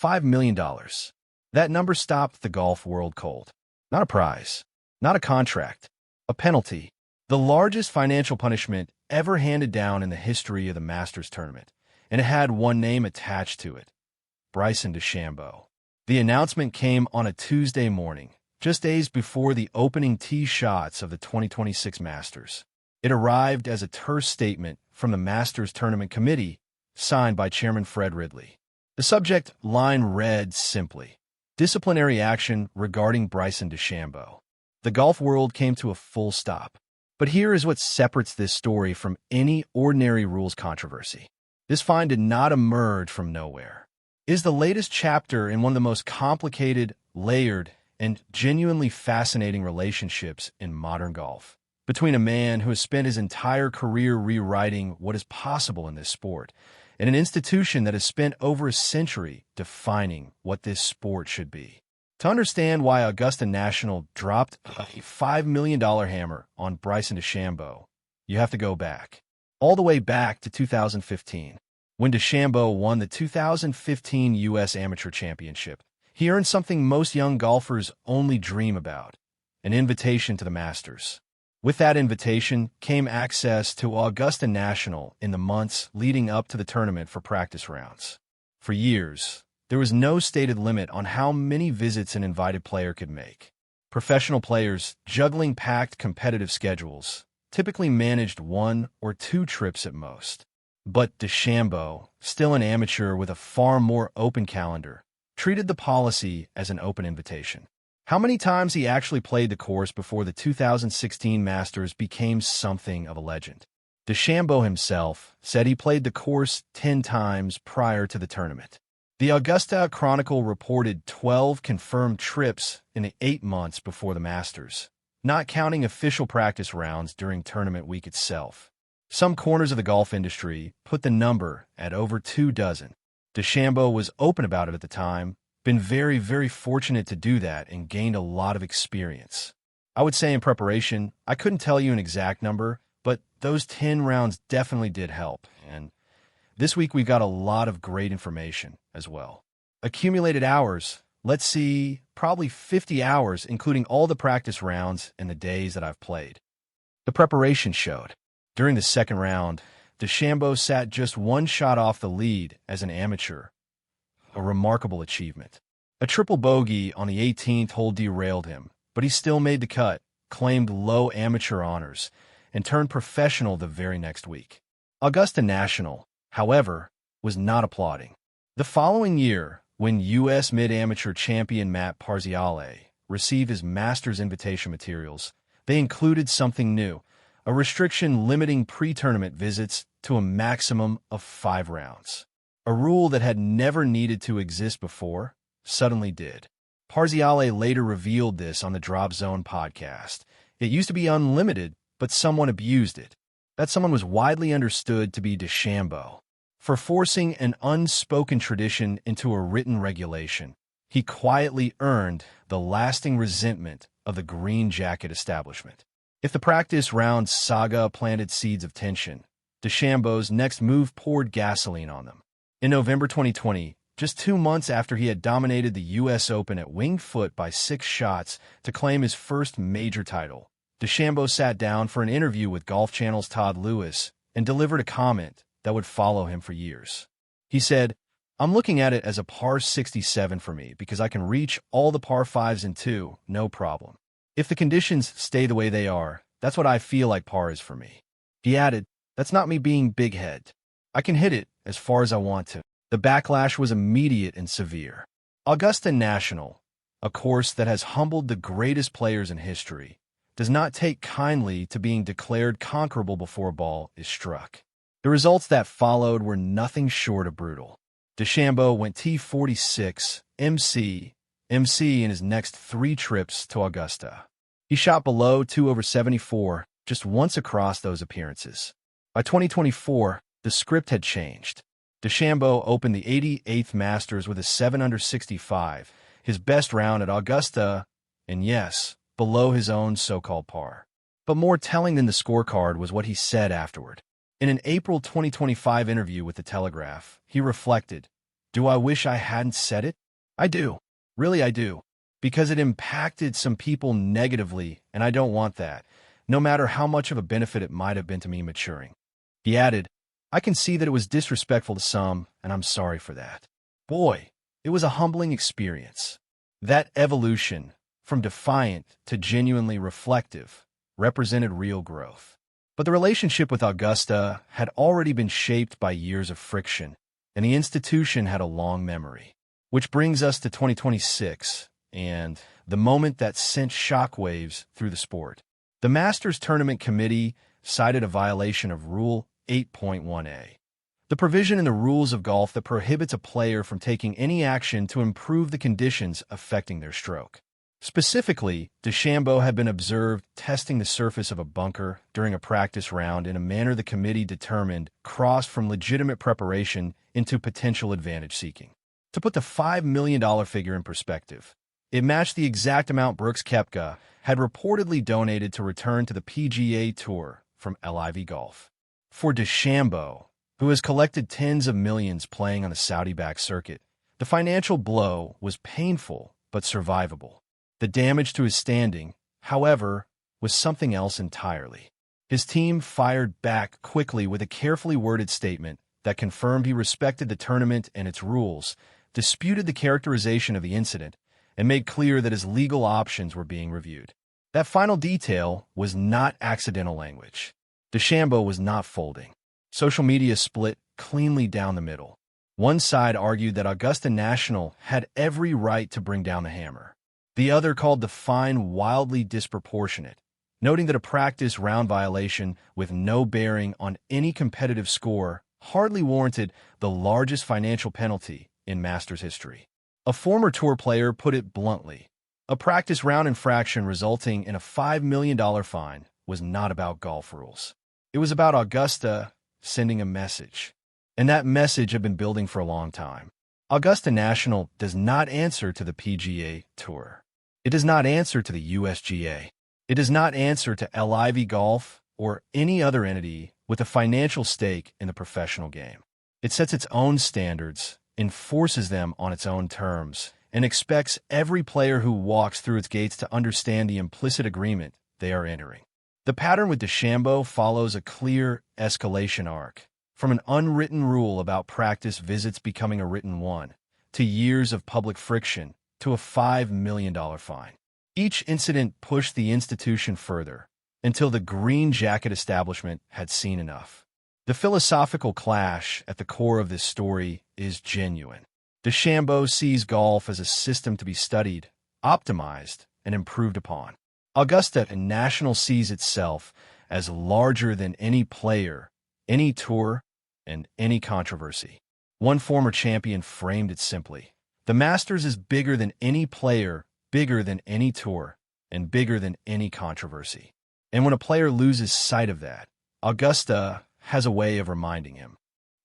$5 million. That number stopped the golf world cold. Not a prize, not a contract, a penalty. The largest financial punishment ever handed down in the history of the Masters tournament, and it had one name attached to it: Bryson DeChambeau. The announcement came on a Tuesday morning, just days before the opening tee shots of the 2026 Masters. It arrived as a terse statement from the Masters Tournament Committee, signed by Chairman Fred Ridley. The subject line read simply: disciplinary action regarding Bryson DeChambeau. The golf world came to a full stop. But here is what separates this story from any ordinary rules controversy. This find did not emerge from nowhere. It is the latest chapter in one of the most complicated, layered, and genuinely fascinating relationships in modern golf, between a man who has spent his entire career rewriting what is possible in this sport and an institution that has spent over a century defining what this sport should be. To understand why Augusta National dropped a $5 million hammer on Bryson DeChambeau, you have to go back, all the way back to 2015, when DeChambeau won the 2015 U.S. Amateur Championship. He earned something most young golfers only dream about: an invitation to the Masters. With that invitation came access to Augusta National in the months leading up to the tournament for practice rounds. For years, there was no stated limit on how many visits an invited player could make. Professional players, juggling packed competitive schedules, typically managed 1 or 2 trips at most. But DeChambeau, still an amateur with a far more open calendar, treated the policy as an open invitation. How many times he actually played the course before the 2016 Masters became something of a legend? DeChambeau himself said he played the course 10 times prior to the tournament. The Augusta Chronicle reported 12 confirmed trips in the 8 months before the Masters, not counting official practice rounds during tournament week itself. Some corners of the golf industry put the number at over 24. DeChambeau was open about it at the time, been very, very fortunate to do that, and gained a lot of experience. I would say in preparation, I couldn't tell you an exact number, but those 10 rounds definitely did help, and this week we got a lot of great information as well. Accumulated hours, let's see, probably 50 hours, including all the practice rounds and the days that I've played. The preparation showed. During the second round, DeChambeau sat just 1 shot off the lead as an amateur. A remarkable achievement. A triple bogey on the 18th hole derailed him, but he still made the cut, claimed low amateur honors, and turned professional the very next week. Augusta National, however, was not applauding. The following year, when U.S. mid-amateur champion Matt Parziale received his Masters invitation materials, they included something new: a restriction limiting pre-tournament visits to a maximum of 5 rounds. A rule that had never needed to exist before suddenly did. Parziale later revealed this on the Drop Zone podcast. It used to be unlimited, but someone abused it. That someone was widely understood to be DeChambeau. For forcing an unspoken tradition into a written regulation, he quietly earned the lasting resentment of the green jacket establishment. If the practice round saga planted seeds of tension, DeChambeau's next move poured gasoline on them. In November 2020, just 2 months after he had dominated the U.S. Open at Winged Foot by 6 shots to claim his first major title, DeChambeau sat down for an interview with Golf Channel's Todd Lewis and delivered a comment that would follow him for years. He said, "I'm looking at it as a par 67 for me because I can reach all the par 5s in 2, no problem. If the conditions stay the way they are, that's what I feel like par is for me." He added, "That's not me being big-head. I can hit it as far as I want to." The backlash was immediate and severe. Augusta National, a course that has humbled the greatest players in history, does not take kindly to being declared conquerable before a ball is struck. The results that followed were nothing short of brutal. DeChambeau went T46, MC in his next 3 trips to Augusta. He shot below 2 over 74 just once across those appearances. By 2024, the script had changed. DeChambeau opened the 88th Masters with a 7 under 65, his best round at Augusta, and yes, below his own so-called par. But more telling than the scorecard was what he said afterward. In an April 2025 interview with The Telegraph, he reflected, Do I wish I hadn't said it? I do. Really, I do. Because it impacted some people negatively, and I don't want that, no matter how much of a benefit it might have been to me maturing. He added, I can see that it was disrespectful to some, and I'm sorry for that. Boy, it was a humbling experience. That evolution, from defiant to genuinely reflective, represented real growth. But the relationship with Augusta had already been shaped by years of friction, and the institution had a long memory. Which brings us to 2026, and the moment that sent shockwaves through the sport. The Masters Tournament Committee cited a violation of Rule 8.1a, the provision in the rules of golf that prohibits a player from taking any action to improve the conditions affecting their stroke. Specifically, DeChambeau had been observed testing the surface of a bunker during a practice round in a manner the committee determined crossed from legitimate preparation into potential advantage seeking. To put the $5 million figure in perspective, it matched the exact amount Brooks Koepka had reportedly donated to return to the PGA Tour from LIV Golf. For DeChambeau, who has collected tens of millions playing on the Saudi-backed circuit, the financial blow was painful but survivable. The damage to his standing, however, was something else entirely. His team fired back quickly with a carefully worded statement that confirmed he respected the tournament and its rules, disputed the characterization of the incident, and made clear that his legal options were being reviewed. That final detail was not accidental language. DeChambeau was not folding. Social media split cleanly down the middle. One side argued that Augusta National had every right to bring down the hammer. The other called the fine wildly disproportionate, noting that a practice round violation with no bearing on any competitive score hardly warranted the largest financial penalty in Masters history. A former tour player put it bluntly, a practice round infraction resulting in a $5 million fine was not about golf rules. It was about Augusta sending a message. And that message had been building for a long time. Augusta National does not answer to the PGA Tour. It does not answer to the USGA. It does not answer to LIV Golf or any other entity with a financial stake in the professional game. It sets its own standards, enforces them on its own terms, and expects every player who walks through its gates to understand the implicit agreement they are entering. The pattern with DeChambeau follows a clear escalation arc, from an unwritten rule about practice visits becoming a written one, to years of public friction, to a $5 million fine. Each incident pushed the institution further, until the green jacket establishment had seen enough. The philosophical clash at the core of this story is genuine. DeChambeau sees golf as a system to be studied, optimized, and improved upon. Augusta National sees itself as larger than any player, any tour, and any controversy. One former champion framed it simply. The Masters is bigger than any player, bigger than any tour, and bigger than any controversy. And when a player loses sight of that, Augusta has a way of reminding him.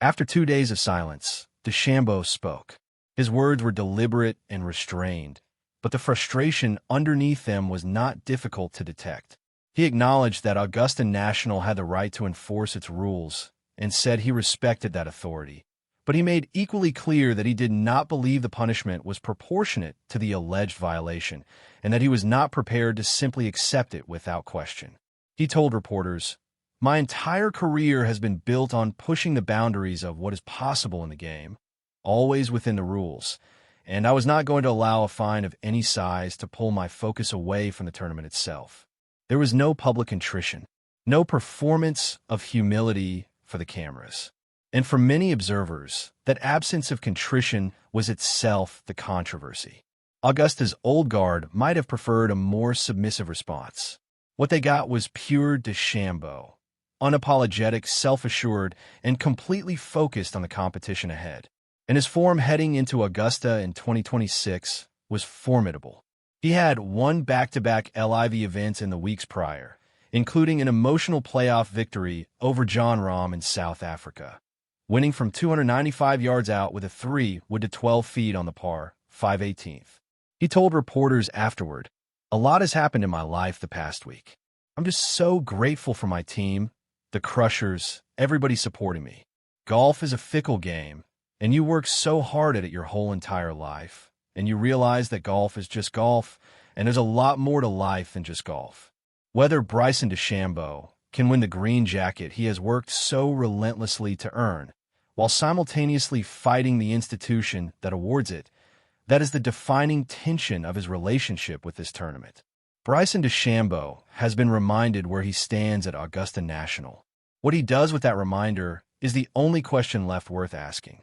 After 2 days of silence, DeChambeau spoke. His words were deliberate and restrained, but the frustration underneath them was not difficult to detect. He acknowledged that Augusta National had the right to enforce its rules and said he respected that authority. But he made equally clear that he did not believe the punishment was proportionate to the alleged violation, and that he was not prepared to simply accept it without question. He told reporters, "My entire career has been built on pushing the boundaries of what is possible in the game, always within the rules, and I was not going to allow a fine of any size to pull my focus away from the tournament itself." There was no public contrition, no performance of humility for the cameras. And for many observers, that absence of contrition was itself the controversy. Augusta's old guard might have preferred a more submissive response. What they got was pure DeChambeau, unapologetic, self-assured, and completely focused on the competition ahead. And his form heading into Augusta in 2026 was formidable. He had won back-to-back LIV events in the weeks prior, including an emotional playoff victory over Jon Rahm in South Africa, winning from 295 yards out with a 3-wood to 12 feet on the par 5/18. He told reporters afterward, "A lot has happened in my life the past week. I'm just so grateful for my team, the crushers, everybody supporting me. Golf is a fickle game, and you work so hard at it your whole entire life, and you realize that golf is just golf, and there's a lot more to life than just golf. Whether Bryson DeChambeau can win the green jacket he has worked so relentlessly to earn, while simultaneously fighting the institution that awards it, that is the defining tension of his relationship with this tournament. Bryson DeChambeau has been reminded where he stands at Augusta National. What he does with that reminder is the only question left worth asking.